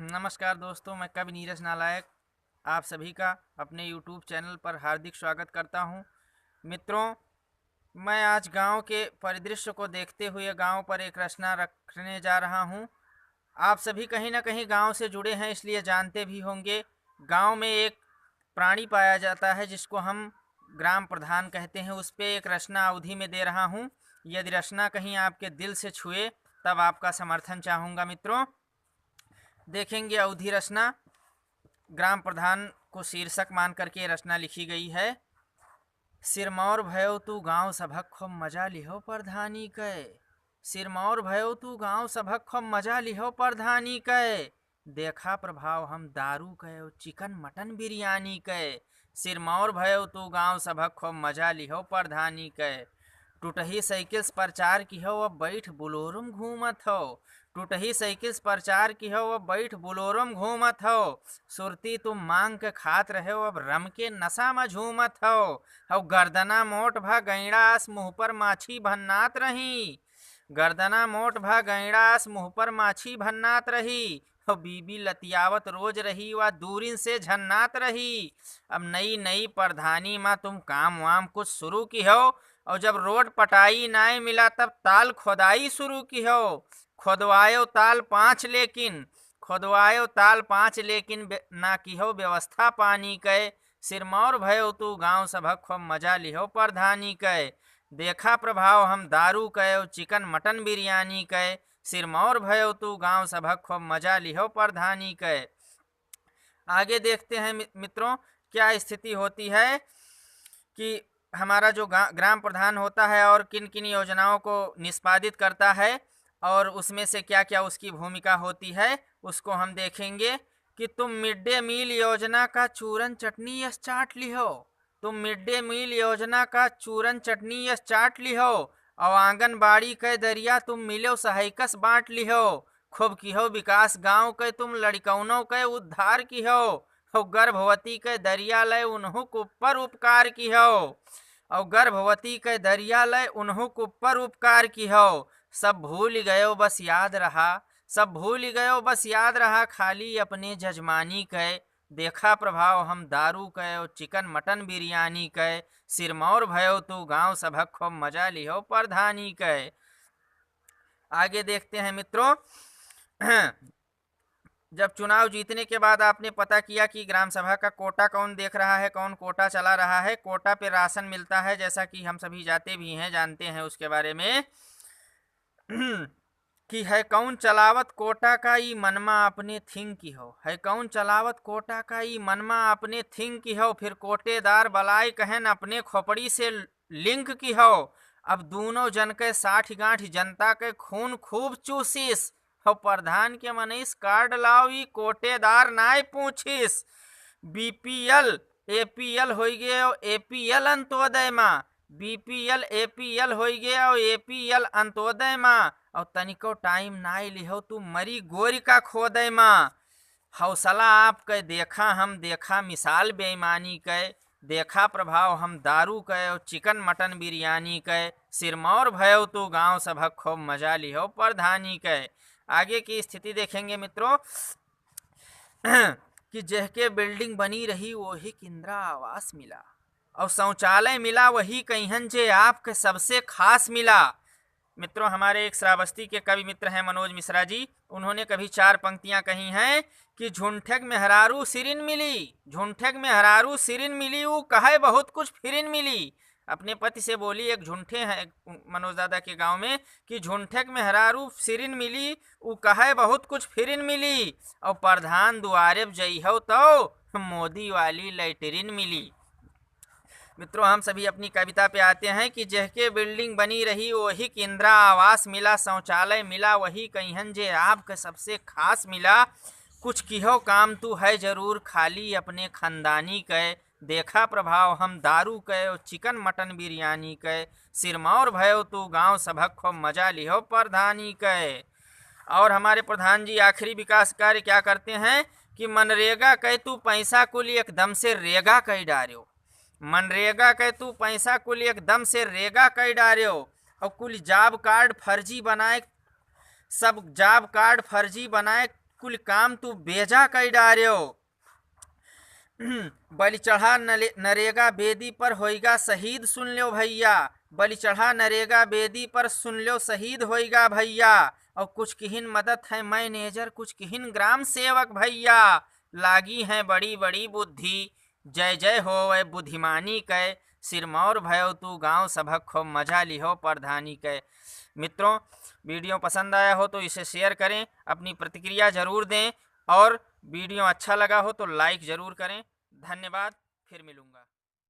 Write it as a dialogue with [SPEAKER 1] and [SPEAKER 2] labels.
[SPEAKER 1] नमस्कार दोस्तों, मैं कवि नीरज नालायक आप सभी का अपने YouTube चैनल पर हार्दिक स्वागत करता हूं। मित्रों, मैं आज गांव के परिदृश्य को देखते हुए गांव पर एक रचना रखने जा रहा हूं। आप सभी कहीं ना कहीं गांव से जुड़े हैं, इसलिए जानते भी होंगे। गांव में एक प्राणी पाया जाता है जिसको हम ग्राम प्रधान कहते हैं। उस पर एक रचना अवधि में दे रहा हूं। यदि रचना कहीं आपके दिल से छुए तब आपका समर्थन चाहूँगा। मित्रों, देखेंगे अवधि रचना। ग्राम प्रधान को शीर्षक मान करके रचना लिखी गई है। सिरमौर भयो तू गांव सभक खूब मजा लिहो प्रधानी कै। सिरमौर भयो तू गांव सभक खूब मजा लिहो प्रधानी कै। देखा प्रभाव हम दारू कै चिकन मटन बिरयानी कै। सिरमौर भयो तू गांव सभक खूब मजा लिहो प्रधानी कै। टूटही साइकिल प्रचार की हो अब बैठ बुलोरम घूमत हो। टूटही साइकिल प्रचार की हो अब बैठ बुलोरम घूमत हो। सुरती तुम मांग के खात रहे हो अब रम के नशा में झूमत हो। अब गर्दना मोट भा गैड़ास मुँह पर माछी भन्नात रही। गर्दना मोट भा गैड़ास मुँह पर माछी भन्नात रही। और बीबी लतियावत रोज रही व दूरिन से झन्नात रही। अब नई नई प्रधानी माँ तुम काम वाम कुछ शुरू की हो। और जब रोड पटाई नाय मिला तब ताल खोदाई शुरू की हो। खोदवायो ताल 5 लेकिन खोदवायो ताल 5 लेकिन ना की हो व्यवस्था पानी कै। सिरमौर भयो तू गांव सभक खूब मजा लिहो प्रधानी कै। देखा प्रभाव हम दारू कै चिकन मटन बिरयानी कै। सिरमौर भयो तू गांव सभक खूब मजा लिहो प्रधानी कै। आगे देखते हैं मित्रों, क्या स्थिति होती है कि हमारा जो ग्राम प्रधान होता है और किन किन योजनाओं को निष्पादित करता है और उसमें से क्या क्या उसकी भूमिका होती है, उसको हम देखेंगे। कि तुम मिड डे मील योजना का चूरन चटनी यस चाट लिहो। तुम मिड डे मील योजना का चूरन चटनी यस चाट लिहो। और आंगनबाड़ी के दरिया तुम मिलो सहायकस बांट लिहो। खूब की हो विकास गांव के तुम लड़कौनों के उद्धार की हो। और गर्भवती के दरिया लय उन्हू ऊपर उपकार की हो। और गर्भवती के दरिया लय उन्हू ऊपर उपकार की हो। सब भूल गयो बस याद रहा। सब भूल गयो बस याद रहा खाली अपने जजमानी कै। देखा प्रभाव हम दारू कै चिकन मटन बिरयानी कै। सिरमौर भयो तू गांव सभक खूब मजा लिहो प्रधानी कै। आगे देखते हैं मित्रों। जब चुनाव जीतने के बाद आपने पता किया कि ग्राम सभा का कोटा कौन देख रहा है, कौन कोटा चला रहा है। कोटा पे राशन मिलता है, जैसा कि हम सभी जाते भी हैं, जानते हैं उसके बारे में। कि है कौन चलावत कोटा का ई मनमा अपने थिंग की हो। है कौन चलावत कोटा का ई मनमा अपने थिंग की हो। फिर कोटेदार बलाई कहन अपने खोपड़ी से लिंक की हो। अब दोनों जन के 60 गांठ जनता के खून खूब चूसिस। हो प्रधान के मनीष कार्ड लाओ ई कोटेदार नाय पूछिस। बीपीएल एपीएल हो गए और एपीएल अंत्योदय माँ। बीपीएल एपीएल हो गया और एपीएल अंत्योदय माँ। और तनिको टाइम नाय लिहो तू मरी गोरी का खोदय माँ। हौसला आप कै देखा हम देखा मिसाल बेईमानी कै। देखा प्रभाव हम दारू कै और चिकन मटन बिरयानी कै। सिरमौर भयो तू गांव सभक खूब मजा लिहो प्रधानी कै। आगे की स्थिति देखेंगे मित्रों। कि जहके बिल्डिंग बनी रही वही इंदिरा आवास मिला। और शौचालय मिला वही कहिन जे आपके सबसे खास मिला। मित्रों, हमारे एक श्रावस्ती के कवि मित्र हैं मनोज मिश्रा जी। उन्होंने कभी 4 पंक्तियां कही हैं कि झुंठक में हरारू सिरिन मिली। झुंठक में हरारू सिरिन मिली वो कहे बहुत कुछ फिरिन मिली। अपने पति से बोली, एक झुंठे हैं मनोज दादा के गांव में, कि झुंठक में हरारू सिरिन मिली वो कहे बहुत कुछ फिरिन मिली। और प्रधान दुआरे जई हो तो मोदी वाली लैटरिन मिली। मित्रों, हम सभी अपनी कविता पे आते हैं कि जहके बिल्डिंग बनी रही वही इंदिरा आवास मिला। शौचालय मिला वही कहिन जे आपके सबसे खास मिला। कुछ किहो काम तू है जरूर खाली अपने खानदानी कै। देखा प्रभाव हम दारू कै और चिकन मटन बिरयानी कै। सिरमौर भयो तू गांव सभक खूब मजा लिहो प्रधानी कै। और हमारे प्रधान जी आखिरी विकास कार्य क्या करते हैं कि मनरेगा कै तू पैसा कुल एकदम से रेगा कई डार्यो। मनरेगा के तू पैसा कुल एकदम से रेगा कई डार्यो। और कुल जॉब कार्ड फर्जी बनाए, सब जॉब कार्ड फर्जी बनाए कुल काम तू बेजा कर डार्यो। बलि चढ़ा नरेगा बेदी पर होएगा शहीद, सुन लो भैया। बलि चढ़ा नरेगा बेदी पर सुन लो शहीद होएगा भैया। और कुछ किहिन मदद है मैनेजर, कुछ किहिन ग्राम सेवक भैया। लागी है बड़ी बड़ी बुद्धि, जय जय हो वै बुद्धिमानी कै। सिरमौर भयो तू गांव सबक खूब मजा लिहो प्रधानी कै। मित्रों, वीडियो पसंद आया हो तो इसे शेयर करें, अपनी प्रतिक्रिया जरूर दें और वीडियो अच्छा लगा हो तो लाइक ज़रूर करें। धन्यवाद, फिर मिलूँगा।